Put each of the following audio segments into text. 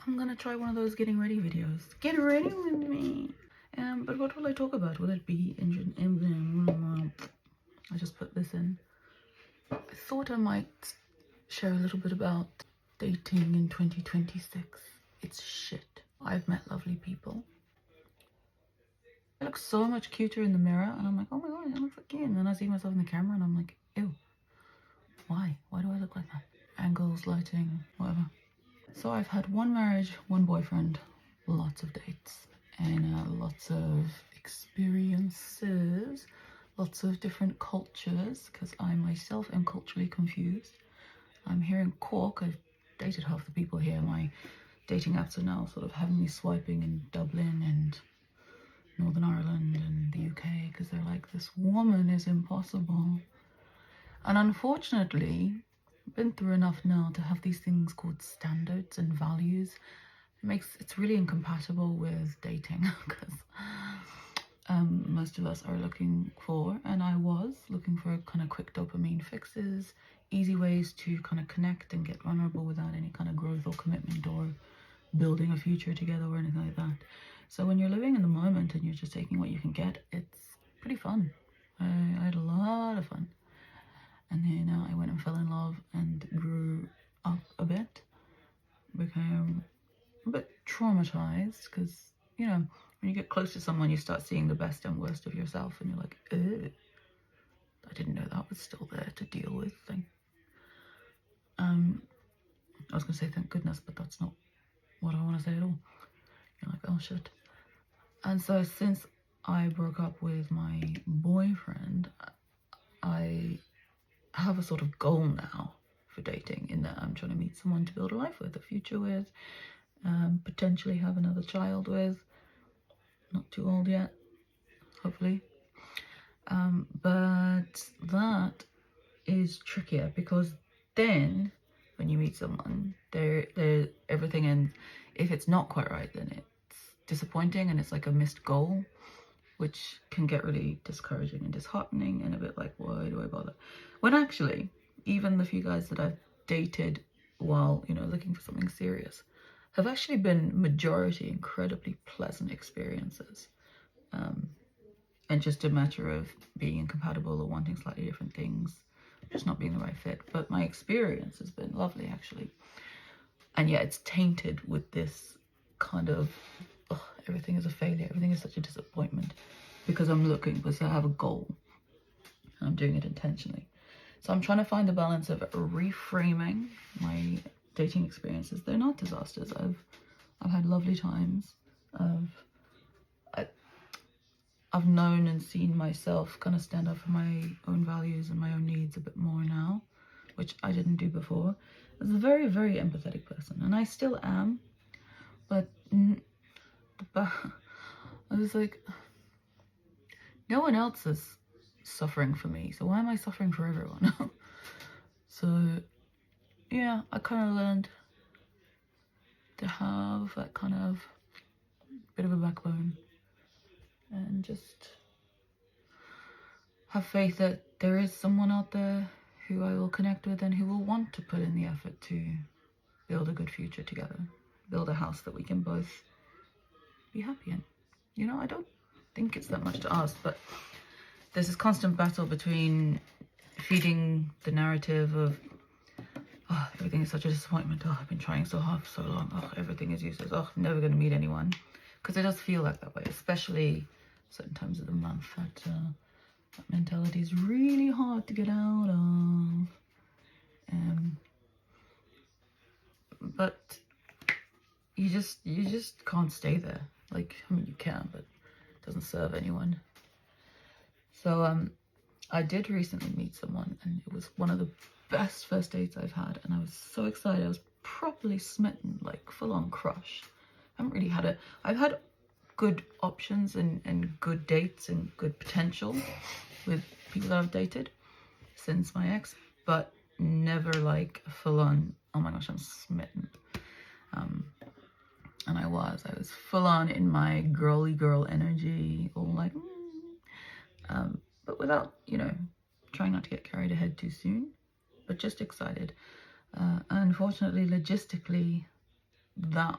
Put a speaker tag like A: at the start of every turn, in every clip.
A: I'm gonna try one of those getting ready videos. Get ready with me. But what will I talk about? Will it be I just put this in. I thought I might share a little bit about dating in 2026. It's shit. I've met lovely people. I look so much cuter in the mirror and I'm like, oh my god, I look like you. And then I see myself in the camera and I'm like, ew. Why? Why do I look like that? Angles, lighting, whatever. So I've had one marriage, one boyfriend, lots of dates, and lots of experiences, lots of different cultures, because I myself am culturally confused. I'm here in Cork. I've dated half the people here. My dating apps are now sort of having me swiping in Dublin and Northern Ireland and the UK, because they're like, this woman is impossible. And unfortunately, I've been through enough now to have these things called standards and values. It's really incompatible with dating, because most of us are looking for, and I was looking for, kind of quick dopamine fixes, easy ways to kind of connect and get vulnerable without any kind of growth or commitment or building a future together or anything like that. So when you're living in the moment and you're just taking what you can get, it's pretty fun. I had a lot of fun. And then I went and fell in love and grew up a bit. Became a bit traumatized because, you know, when you get close to someone, you start seeing the best and worst of yourself and you're like, ew, I didn't know that was still there to deal with. I was going to say thank goodness, but that's not what I want to say at all. You're like, oh shit. And so since I broke up with my boyfriend, I have a sort of goal now for dating, in that I'm trying to meet someone to build a life with, a future with, potentially have another child with. Not too old yet, hopefully. But that is trickier, because then when you meet someone, they're everything, and if it's not quite right, then it's disappointing and it's like a missed goal, which can get really discouraging and disheartening and a bit like, why do I bother? When actually, even the few guys that I've dated while, you know, looking for something serious have actually been majority incredibly pleasant experiences. And just a matter of being incompatible or wanting slightly different things, just not being the right fit. But my experience has been lovely, actually. And yet it's tainted with this kind of, oh, everything is a failure, everything is such a disappointment, because I'm looking, because I have a goal and I'm doing it intentionally. So I'm trying to find the balance of reframing my dating experiences. They're not disasters. I've had lovely times. I've known and seen myself kind of stand up for my own values and my own needs a bit more now, which I didn't do before. I was a very, very empathetic person, and I still am, but I was like, no one else is suffering for me, so why am I suffering for everyone? So yeah, I kind of learned to have that kind of bit of a backbone and just have faith that there is someone out there who I will connect with and who will want to put in the effort to build a good future together, build a house that we can both be happy in. You know, I don't think it's that much to ask, but there's this constant battle between feeding the narrative of, oh, everything is such a disappointment, oh, I've been trying so hard for so long, oh, everything is useless, oh, I'm never going to meet anyone. Because it does feel like that way, especially certain times of the month. That mentality is really hard to get out of. But you just can't stay there. Like, I mean, you can, but it doesn't serve anyone. So I did recently meet someone, and it was one of the best first dates I've had, and I was so excited. I was properly smitten, like full on crush. I haven't really had I've had good options and good dates and good potential with people that I've dated since my ex, but never like full on, oh my gosh, I'm smitten. And I was full on in my girly girl energy, all like, but without, you know, trying not to get carried ahead too soon, but just excited. Unfortunately, logistically, that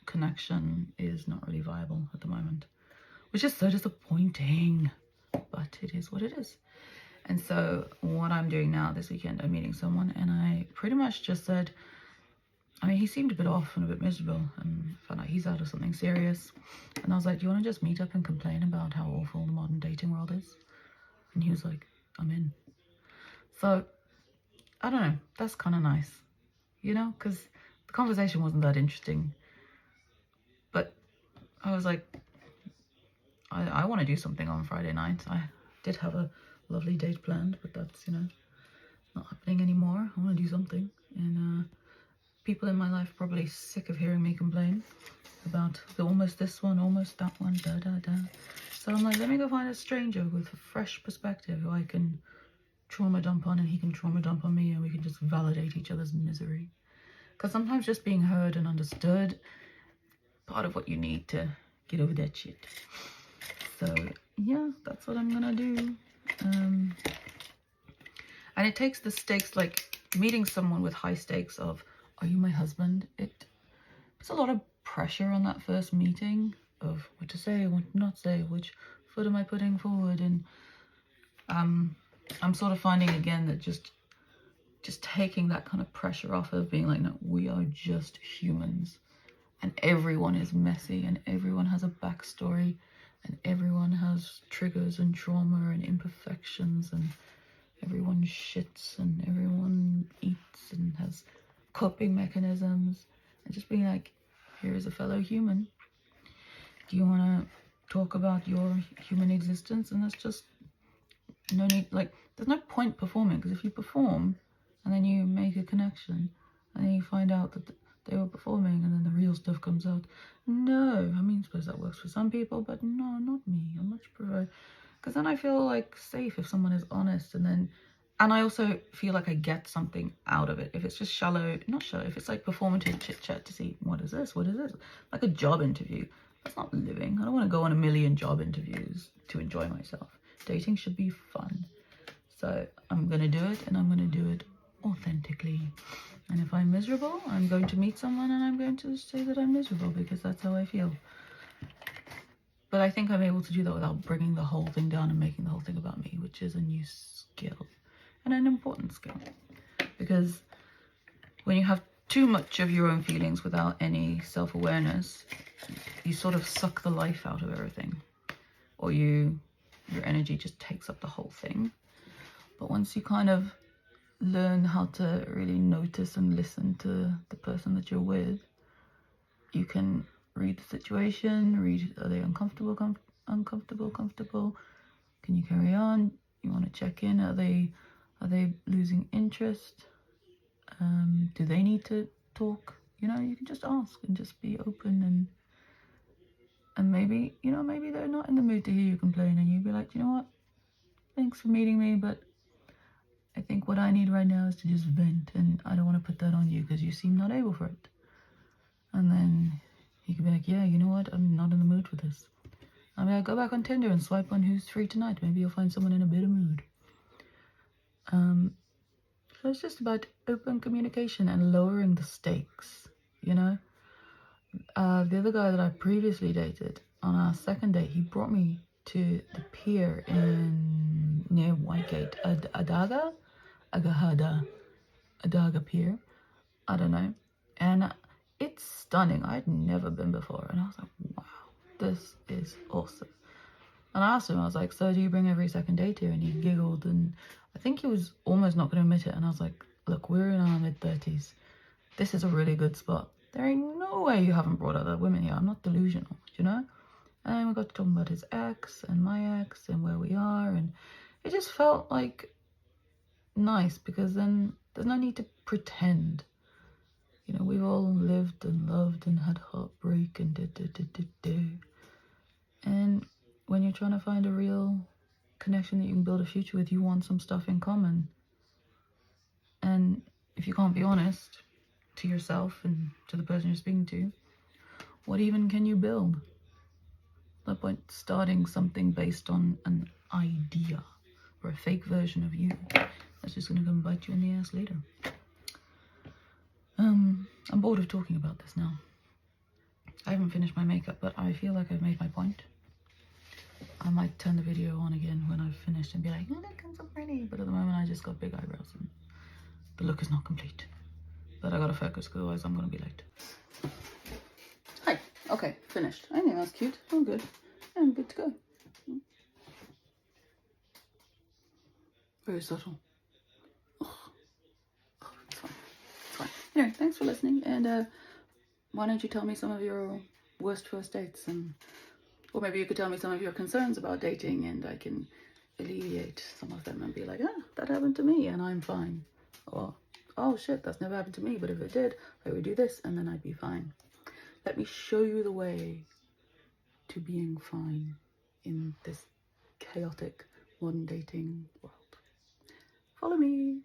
A: connection is not really viable at the moment, which is so disappointing, but it is what it is. And so what I'm doing now this weekend, I'm meeting someone, and I pretty much just said, I mean, he seemed a bit off and a bit miserable, and found out he's out of something serious. And I was like, do you want to just meet up and complain about how awful the modern dating world is? And he was like, I'm in. So, I don't know, that's kind of nice, you know, because the conversation wasn't that interesting. But I was like, I want to do something on Friday night. I did have a lovely date planned, but that's, you know, not happening anymore. I want to do something. And people in my life are probably sick of hearing me complain about the almost this one, almost that one, da da da. So I'm like, let me go find a stranger with a fresh perspective who I can trauma dump on, and he can trauma dump on me, and we can just validate each other's misery. Because sometimes just being heard and understood, part of what you need to get over that shit. So yeah, that's what I'm gonna do. And it takes the stakes, like meeting someone with high stakes of, are you my husband? It puts a lot of pressure on that first meeting of what to say, what not say, which foot am I putting forward. And I'm sort of finding again that just taking that kind of pressure off of being like, no, we are just humans, and everyone is messy, and everyone has a backstory, and everyone has triggers and trauma and imperfections, and everyone shits, and everyone eats and has coping mechanisms. And just being like, here is a fellow human. Do you want to talk about your human existence? And that's just no need, like, there's no point performing, because if you perform and then you make a connection and then you find out that they were performing and then the real stuff comes out, no, I mean, I suppose that works for some people, but no, not me. I much prefer, because then I feel like safe if someone is honest, and I also feel like I get something out of it. If it's just shallow, not shallow, if it's like performative chit chat to see what is this, like a job interview, that's not living. I don't want to go on a million job interviews to enjoy myself. Dating should be fun. So I'm going to do it, and I'm going to do it authentically. And if I'm miserable, I'm going to meet someone and I'm going to say that I'm miserable, because that's how I feel. But I think I'm able to do that without bringing the whole thing down and making the whole thing about me, which is a new skill and an important skill. Because when you have too much of your own feelings without any self-awareness, you sort of suck the life out of everything, or your energy just takes up the whole thing. But once you kind of learn how to really notice and listen to the person that you're with, you can read the situation, are they uncomfortable, comfortable, can you carry on, you want to check in, are they losing interest, do they need to talk, you know, you can just ask and just be open, and maybe, you know, maybe they're not in the mood to hear you complain, and you'd be like, you know what, thanks for meeting me, but I think what I need right now is to just vent, and I don't want to put that on you because you seem not able for it. And then you can be like, yeah, you know what, I'm not in the mood for this. I mean, I'll go back on Tinder and swipe on who's free tonight. Maybe you'll find someone in a better mood. So it's just about open communication and lowering the stakes, you know. The other guy that I previously dated, on our second date, he brought me to the pier near Whitegate, Adaga Pier, I don't know, and it's stunning. I'd never been before, and I was like, wow, this is awesome. And I asked him, I was like, so do you bring every second date here? And he giggled, and I think he was almost not going to admit it. And I was like, look, we're in our mid-30s. This is a really good spot. There ain't no way you haven't brought other women here. I'm not delusional, you know? And then we got to talking about his ex and my ex and where we are. And it just felt like nice, because then there's no need to pretend. You know, we've all lived and loved and had heartbreak and And when you're trying to find a real connection that you can build a future with, you want some stuff in common. And if you can't be honest to yourself and to the person you're speaking to, what even can you build? No point starting something based on an idea or a fake version of you. That's just going to come bite you in the ass later. I'm bored of talking about this now. I haven't finished my makeup, but I feel like I've made my point. I might turn the video on again when I've finished and be like, oh, look, I'm so pretty. But at the moment, I just got big eyebrows and the look is not complete. But I gotta focus, because otherwise I'm gonna be late. Hi. Okay, finished. I think that's cute. I'm good. I'm good to go. Very subtle. Oh, it's fine. It's fine. Anyway, thanks for listening. And why don't you tell me some of your worst first dates, and or maybe you could tell me some of your concerns about dating, and I can alleviate some of them and be like, ah, that happened to me and I'm fine. Or, oh shit, that's never happened to me, but if it did, I would do this and then I'd be fine. Let me show you the way to being fine in this chaotic modern dating world. Follow me.